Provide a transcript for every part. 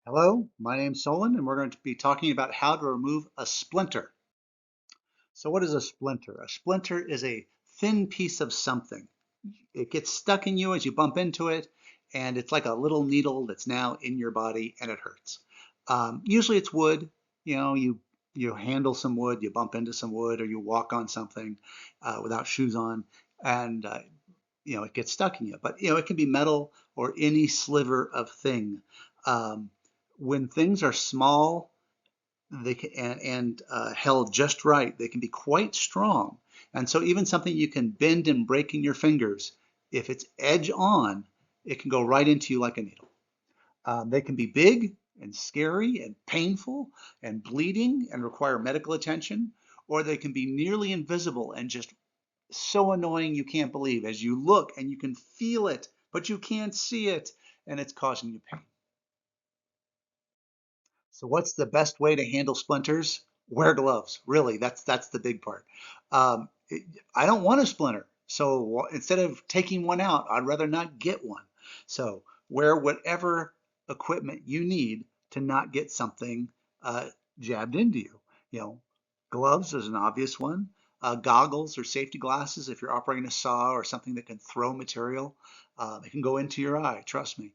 Hello, my name's Solon, and we're going to be talking about how to remove a splinter. So what is a splinter? A splinter is a thin piece of something. It gets stuck in you as you bump into it, and it's like a little needle that's now in your body, and it hurts. Usually it's wood. You handle some wood, you bump into some wood, or you walk on something without shoes on, and it gets stuck in you. But it can be metal or any sliver of thing. Um, when things are small, they can, and held just right, they can be quite strong. And so even something you can bend and break in your fingers, if it's edge on, it can go right into you like a needle. They can be big and scary and painful and bleeding and require medical attention, or they can be nearly invisible and just so annoying you can't believe as you look and you can feel it, but you can't see it, and it's causing you pain. So what's the best way to handle splinters? Wear gloves. Really, that's the big part. Um, it- I don't want a splinter, so instead of taking one out, I'd rather not get one. So wear whatever equipment you need to not get something uh, jabbed into you. You know, gloves is an obvious one. Goggles or safety glasses if you're operating a saw or something that can throw material. It can go into your eye, trust me.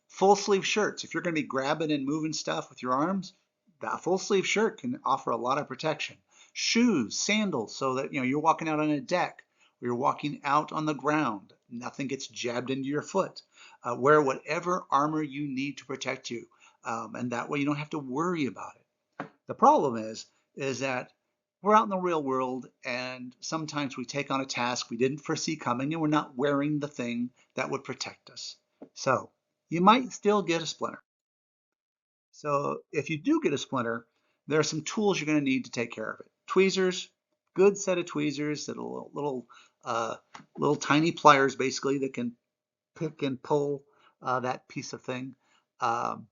Full sleeve shirts. If you're going to be grabbing and moving stuff with your arms, that full sleeve shirt can offer a lot of protection. Shoes, sandals, so that you're walking out on a deck or you're walking out on the ground. Nothing gets jabbed into your foot. Wear whatever armor you need to protect you, and that way you don't have to worry about it. The problem is that we're out in the real world, and sometimes we take on a task we didn't foresee coming, and we're not wearing the thing that would protect us. So you might still get a splinter. So if you do get a splinter, there are some tools you're going to need to take care of it. Tweezers, good set of tweezers that are uh, little tiny pliers basically that can pick and pull that piece of thing. Um,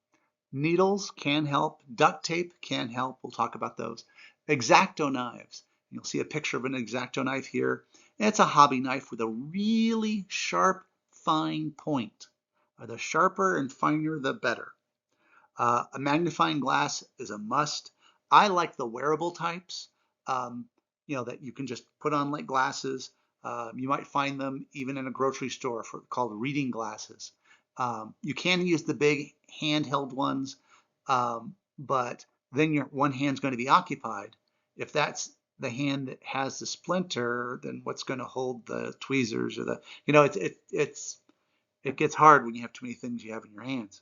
Needles can help. Duct tape can help. We'll talk about those. X-Acto knives. You'll see a picture of an X-Acto knife here. It's a hobby knife with a really sharp, fine point. The sharper and finer, the better. A magnifying glass is a must. I like the wearable types, um, that you can just put on like glasses. You might find them even in a grocery store called reading glasses. You can use the big handheld ones, but then your one hand's going to be occupied. If that's the hand that has the splinter, then what's going to hold the tweezers or it gets hard when you have too many things you have in your hands.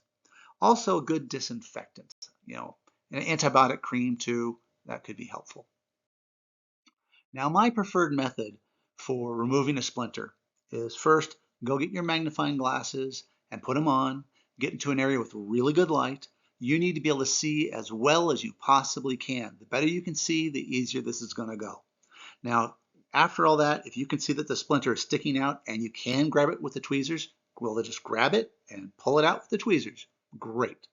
Also, a good disinfectant, an antibiotic cream too, that could be helpful. Now, my preferred method for removing a splinter is first go get your magnifying glasses and put them on, get into an area with really good light. You need to be able to see as well as you possibly can. The better you can see, the easier this is going to go. Now, after all that, if you can see that the splinter is sticking out and you can grab it with the tweezers, well, then just grab it and pull it out with the tweezers. Great.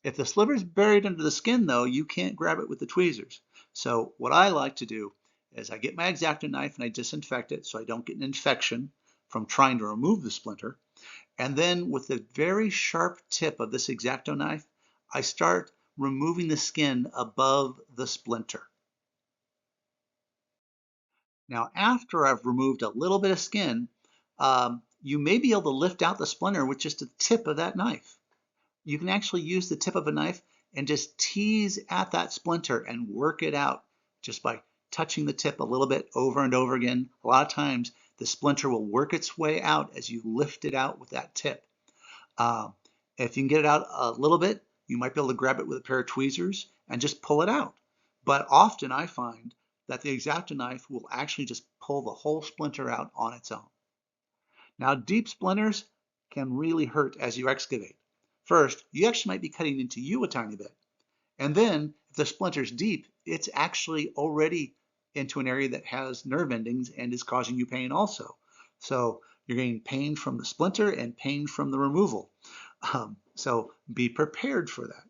If the sliver's buried under the skin, though, you can't grab it with the tweezers. So what I like to do is I get my X-Acto knife and I disinfect it so I don't get an infection from trying to remove the splinter. And then with the very sharp tip of this X-Acto knife, I start removing the skin above the splinter. Now, after I've removed a little bit of skin, you may be able to lift out the splinter with just the tip of that knife. You can actually use the tip of a knife and just tease at that splinter and work it out just by touching the tip a little bit over and over again. A lot of times the splinter will work its way out as you lift it out with that tip. Um, if you can get it out a little bit, you might be able to grab it with a pair of tweezers and just pull it out. But often I find that the X-Acto knife will actually just pull the whole splinter out on its own. Now, deep splinters can really hurt as you excavate. First, you actually might be cutting into you a tiny bit. And then, if the splinter's deep, it's actually already into an area that has nerve endings and is causing you pain also. So you're getting pain from the splinter and pain from the removal. So be prepared for that.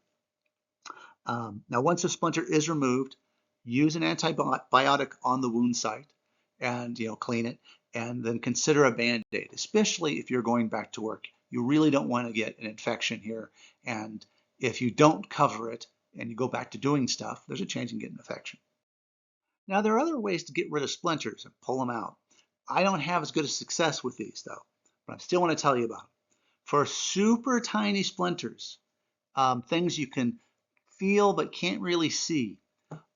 Now, once the splinter is removed, use an antibiotic on the wound site and clean it, and then consider a Band-Aid, especially if you're going back to work. You really don't want to get an infection here. And if you don't cover it and you go back to doing stuff, there's a chance you can get an infection. Now, there are other ways to get rid of splinters and pull them out. I don't have as good a success with these though, but I still want to tell you about them. For super tiny splinters, things you can feel but can't really see,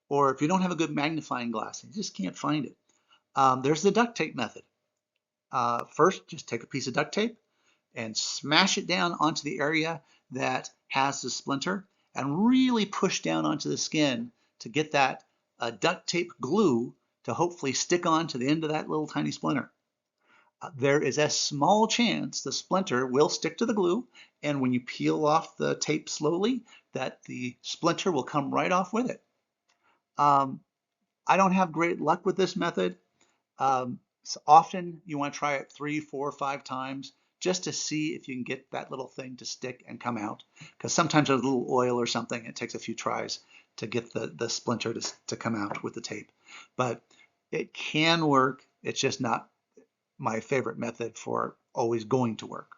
or if you don't have a good magnifying glass, you just can't find it. There's the duct tape method. First, just take a piece of duct tape and smash it down onto the area that has the splinter and really push down onto the skin to get that duct tape glue to hopefully stick on to the end of that little tiny splinter. There is a small chance the splinter will stick to the glue, and when you peel off the tape slowly, that the splinter will come right off with it. I don't have great luck with this method. So often you want to try it 3, 4, 5 times just to see if you can get that little thing to stick and come out. Because sometimes there's a little oil or something. It takes a few tries to get the splinter to come out with the tape. But it can work. It's just not my favorite method for always going to work.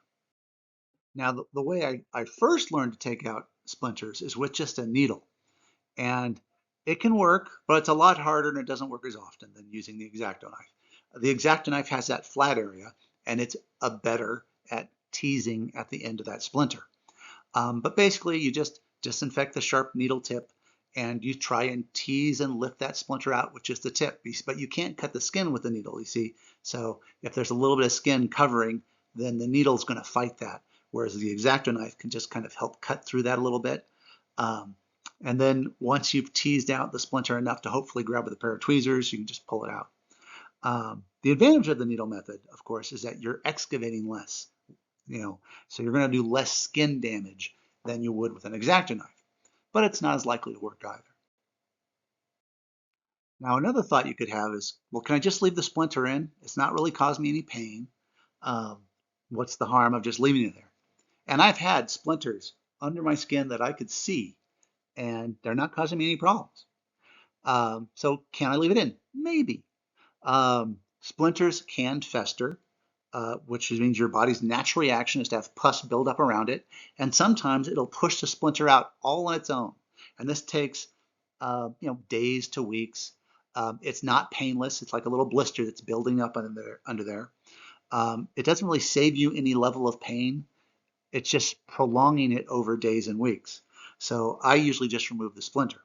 Now, the way I first learned to take out splinters is with just a needle. And it can work, but it's a lot harder and it doesn't work as often than using the X-Acto knife. The X-Acto knife has that flat area, and it's better at teasing at the end of that splinter. But basically, you just disinfect the sharp needle tip, and you try and tease and lift that splinter out with just the tip. But you can't cut the skin with the needle, you see. So if there's a little bit of skin covering, then the needle's going to fight that, whereas the X-Acto knife can just kind of help cut through that a little bit. And then once you've teased out the splinter enough to hopefully grab with a pair of tweezers, you can just pull it out. The advantage of the needle method, of course, is that you're excavating less, so you're going to do less skin damage than you would with an X-Acto knife, but it's not as likely to work either. Now, another thought you could have is, well, can I just leave the splinter in? It's not really causing me any pain. What's the harm of just leaving it there? And I've had splinters under my skin that I could see, and they're not causing me any problems. So can I leave it in? Maybe. Splinters can fester, which means your body's natural reaction is to have pus build up around it, and sometimes it'll push the splinter out all on its own. And this takes days to weeks. It's not painless. It's like a little blister that's building up under there. It doesn't really save you any level of pain. It's just prolonging it over days and weeks. So I usually just remove the splinter.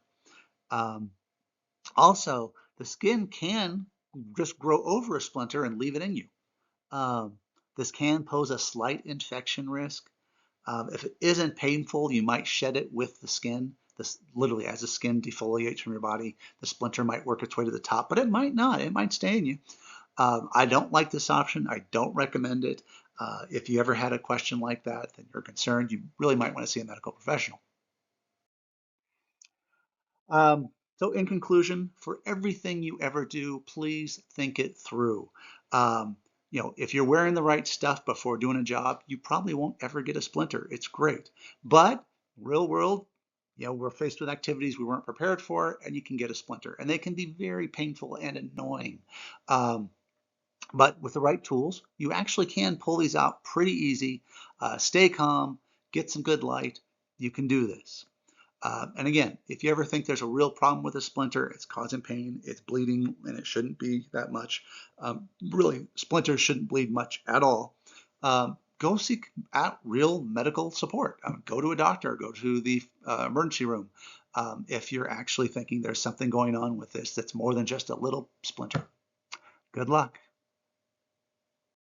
Also, the skin can just grow over a splinter and leave it in you. This can pose a slight infection risk. If it isn't painful, you might shed it with the skin. This literally, as the skin defoliates from your body, the splinter might work its way to the top, but it might not. It might stay in you. I don't like this option. I don't recommend it. If you ever had a question like that, then you're concerned, you really might want to see a medical professional. So in conclusion, for everything you ever do, please think it through. If you're wearing the right stuff before doing a job, you probably won't ever get a splinter. It's great. But real world, we're faced with activities we weren't prepared for, and you can get a splinter. And they can be very painful and annoying. But with the right tools, you actually can pull these out pretty easy. Stay calm, get some good light. You can do this. And again, if you ever think there's a real problem with a splinter, it's causing pain, it's bleeding, and it shouldn't be that much. Really, splinters shouldn't bleed much at all. Go seek out real medical support. Go to a doctor, go to the emergency room if you're actually thinking there's something going on with this that's more than just a little splinter. Good luck.